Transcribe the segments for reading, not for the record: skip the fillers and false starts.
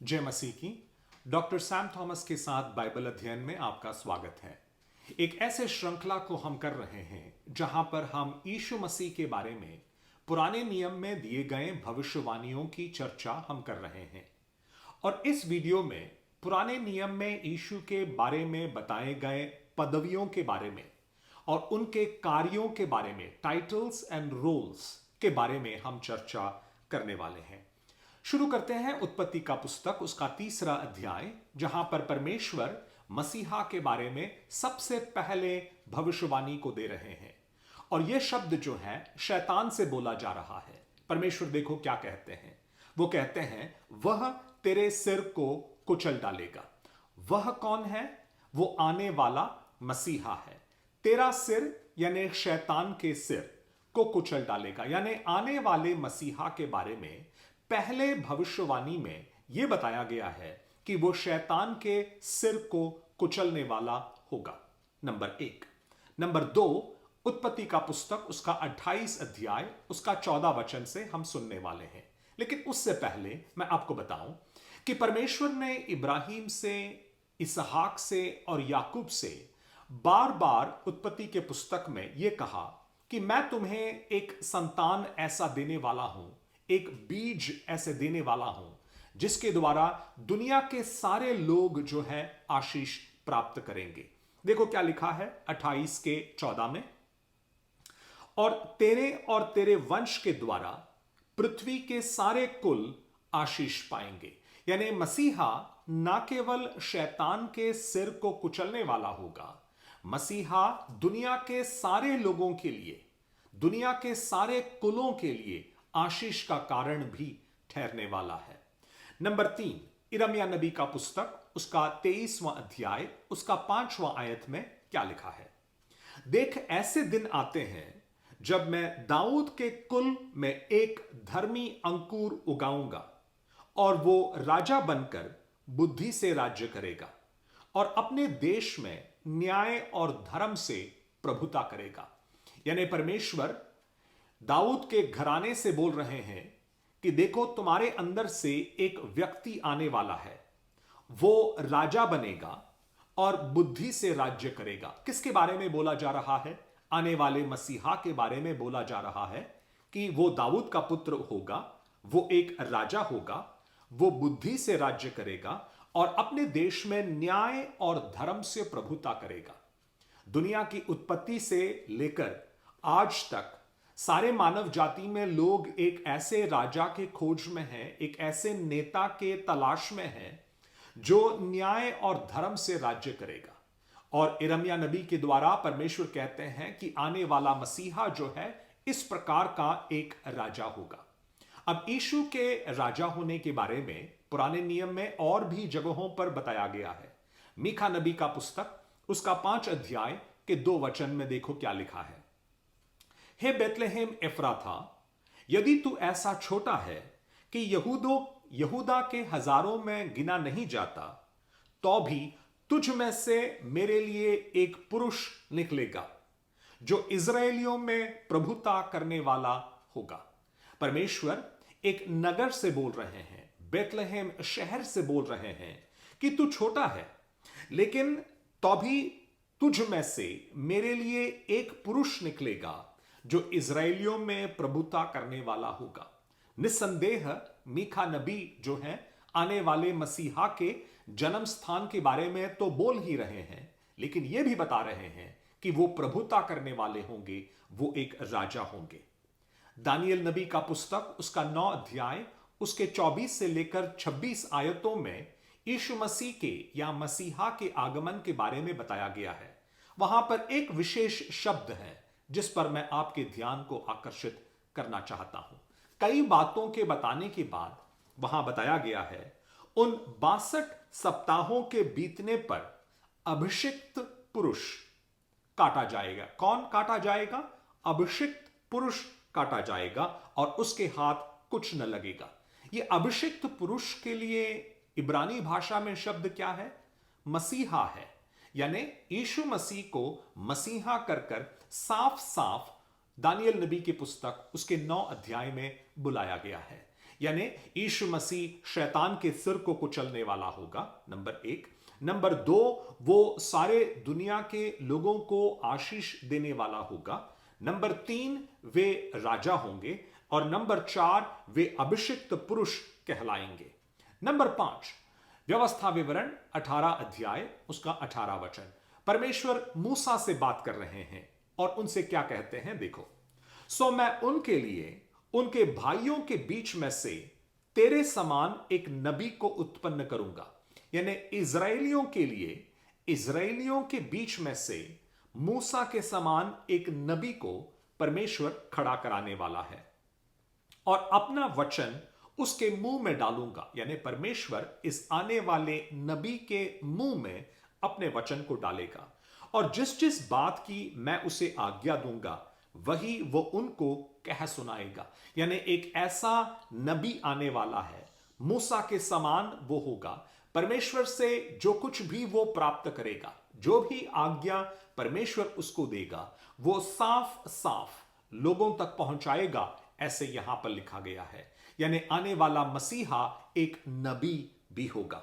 जय मसीह की। Doctor Sam Thomas के साथ बाइबल अध्ययन में आपका स्वागत है। एक ऐसे श्रृंखला को हम कर रहे हैं जहां पर हम यीशु मसीह के बारे में पुराने नियम में दिए गए भविष्यवाणियों की चर्चा हम कर रहे हैं। और इस वीडियो में पुराने नियम में यीशु के बारे में बताए गए पदवियों के बारे में और उनके कार्यों के बारे में, टाइटल्स एंड रोल्स के बारे में हम चर्चा करने वाले हैं। शुरू करते हैं उत्पत्ति का पुस्तक, उसका 3रा अध्याय, जहां पर परमेश्वर मसीहा के बारे में सबसे पहले भविष्यवाणी को दे रहे हैं। और यह शब्द जो है शैतान से बोला जा रहा है। परमेश्वर देखो क्या कहते हैं। वो कहते हैं वह तेरे सिर को कुचल डालेगा। वह कौन है? वो आने वाला मसीहा है। तेरा सिर यानी शैतान के सिर को कुचल डालेगा, यानी आने वाले मसीहा के बारे में पहले भविष्यवाणी में यह बताया गया है कि वो शैतान के सिर को कुचलने वाला होगा। नंबर 1। नंबर 2, उत्पत्ति का पुस्तक, उसका 28 अध्याय, उसका 14 वचन से हम सुनने वाले हैं। लेकिन उससे पहले मैं आपको बताऊं कि परमेश्वर ने इब्राहिम से, इसहाक से और याकूब से बार बार उत्पत्ति के पुस्तक में यह कहा कि मैं तुम्हें एक संतान ऐसा देने वाला हूं, एक बीज ऐसे देने वाला हूं जिसके द्वारा दुनिया के सारे लोग जो है आशीष प्राप्त करेंगे। देखो क्या लिखा है 28 के 14 में, और तेरे वंश के द्वारा पृथ्वी के सारे कुल आशीष पाएंगे। यानी मसीहा ना केवल शैतान के सिर को कुचलने वाला होगा, मसीहा दुनिया के सारे लोगों के लिए, दुनिया के सारे कुलों के लिए आशीष का कारण भी ठहरने वाला है। नंबर 3, यिर्मयाह नबी का पुस्तक, उसका 23वां अध्याय, उसका 5वां आयत में क्या लिखा है? देख, ऐसे दिन आते हैं जब मैं दाऊद के कुल में एक धर्मी अंकुर उगाऊंगा और वो राजा बनकर बुद्धि से राज्य करेगा और अपने देश में न्याय और धर्म से प्रभुता करेगा। यानी परमेश्वर दाऊद के घराने से बोल रहे हैं कि देखो, तुम्हारे अंदर से एक व्यक्ति आने वाला है, वो राजा बनेगा और बुद्धि से राज्य करेगा। किसके बारे में बोला जा रहा है? आने वाले मसीहा के बारे में बोला जा रहा है कि वो दाऊद का पुत्र होगा, वो एक राजा होगा, वो बुद्धि से राज्य करेगा और अपने देश में न्याय और धर्म से प्रभुता करेगा। दुनिया की उत्पत्ति से लेकर आज तक सारे मानव जाति में लोग एक ऐसे राजा के खोज में हैं, एक ऐसे नेता के तलाश में हैं जो न्याय और धर्म से राज्य करेगा। और यिर्मयाह नबी के द्वारा परमेश्वर कहते हैं कि आने वाला मसीहा जो है इस प्रकार का एक राजा होगा। अब यीशु के राजा होने के बारे में पुराने नियम में और भी जगहों पर बताया गया है। मीका नबी का पुस्तक, उसका 5 अध्याय के 2 वचन में देखो क्या लिखा है। हे बेतलेहम एफ्राथा, यदि तू ऐसा छोटा है कि यहूदा के हजारों में गिना नहीं जाता, तो भी तुझ में से मेरे लिए एक पुरुष निकलेगा जो इजरायलियों में प्रभुता करने वाला होगा। परमेश्वर एक नगर से बोल रहे हैं, बेतलेहम शहर से बोल रहे हैं कि तू छोटा है, लेकिन तो भी तुझ में से मेरे लिए एक पुरुष निकलेगा जो इजरायलियों में प्रभुता करने वाला होगा। निस्संदेह मीका नबी जो है आने वाले मसीहा के जन्म स्थान के बारे में तो बोल ही रहे हैं, लेकिन यह भी बता रहे हैं कि वो प्रभुता करने वाले होंगे, वो एक राजा होंगे। दानियल नबी का पुस्तक, उसका 9 अध्याय, उसके 24 से लेकर 26 आयतों में यीशु मसीह के या मसीहा के आगमन के बारे में बताया गया है। वहां पर एक विशेष शब्द है जिस पर मैं आपके ध्यान को आकर्षित करना चाहता हूं। कई बातों के बताने के बाद वहां बताया गया है, उन 62 सप्ताहों के बीतने पर अभिषिक्त पुरुष काटा जाएगा। कौन काटा जाएगा? अभिषिक्त पुरुष काटा जाएगा और उसके हाथ कुछ न लगेगा। यह अभिषिक्त पुरुष के लिए इब्रानी भाषा में शब्द क्या है? मसीहा है। यानी यीशु मसीह को मसीहा कर साफ साफ दानियल नबी की पुस्तक उसके 9 अध्याय में बुलाया गया है। यानी यीशु मसीह शैतान के सिर को कुचलने वाला होगा, नंबर 1। नंबर 2, वो सारे दुनिया के लोगों को आशीष देने वाला होगा। नंबर 3, वे राजा होंगे। और नंबर 4, वे अभिषिक्त पुरुष कहलाएंगे। नंबर 5, व्यवस्था विवरण 18 अध्याय उसका 18 वचन। परमेश्वर मूसा से बात कर रहे हैं और उनसे क्या कहते हैं, देखो। सो मैं उनके लिए उनके भाइयों के बीच में से तेरे समान एक नबी को उत्पन्न करूंगा। यानी इजराइलियों के लिए, इजराइलियों के बीच में से मूसा के समान एक नबी को परमेश्वर खड़ा कराने वाला है और अपना वचन उसके मुंह में डालूंगा। यानी परमेश्वर इस आने वाले नबी के मुंह में अपने वचन को डालेगा और जिस जिस बात की मैं उसे आज्ञा दूंगा वही वो उनको कह सुनाएगा। यानी एक ऐसा नबी आने वाला है, मूसा के समान वो होगा। परमेश्वर से जो कुछ भी वो प्राप्त करेगा, जो भी आज्ञा परमेश्वर उसको देगा, वो साफ साफ लोगों तक पहुंचाएगा, ऐसे यहां पर लिखा गया है। यानी आने वाला मसीहा एक नबी भी होगा।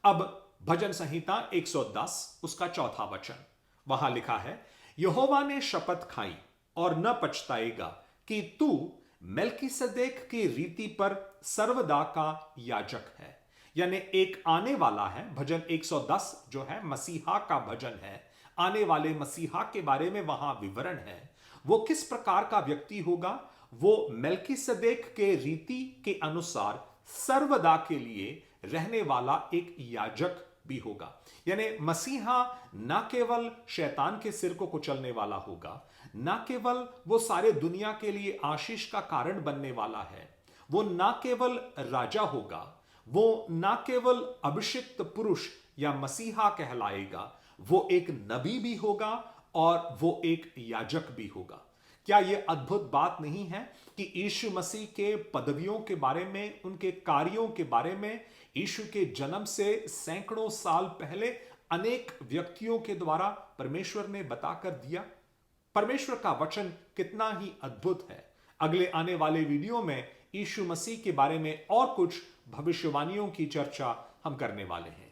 अब भजन संहिता 110 उसका 4था वचन, वहां लिखा है, यहोवा ने शपथ खाई और न पछताएगा कि तू मेल्कीसेदेक की रीति पर सर्वदा का याजक है। यानी एक आने वाला है। भजन 110 जो है मसीहा का भजन है, आने वाले मसीहा के बारे में वहां विवरण है। वो किस प्रकार का व्यक्ति होगा? वो मेल्कीसेदेक के रीति के अनुसार सर्वदा के लिए रहने वाला एक याजक भी होगा। यानी मसीहा ना केवल शैतान के सिर को कुचलने वाला होगा, ना केवल वो सारे दुनिया के लिए आशीष का कारण बनने वाला है, वो ना केवल राजा होगा, वो ना केवल अभिषिक्त पुरुष या मसीहा कहलाएगा, वो एक नबी भी होगा और वो एक याजक भी होगा। क्या यह अद्भुत बात नहीं है कि यीशु मसीह के पदवियों के बारे में, उनके कार्यों के बारे में यीशु के जन्म से सैकड़ों साल पहले अनेक व्यक्तियों के द्वारा परमेश्वर ने बताकर दिया। परमेश्वर का वचन कितना ही अद्भुत है। अगले आने वाले वीडियो में यीशु मसीह के बारे में और कुछ भविष्यवाणियों की चर्चा हम करने वाले हैं।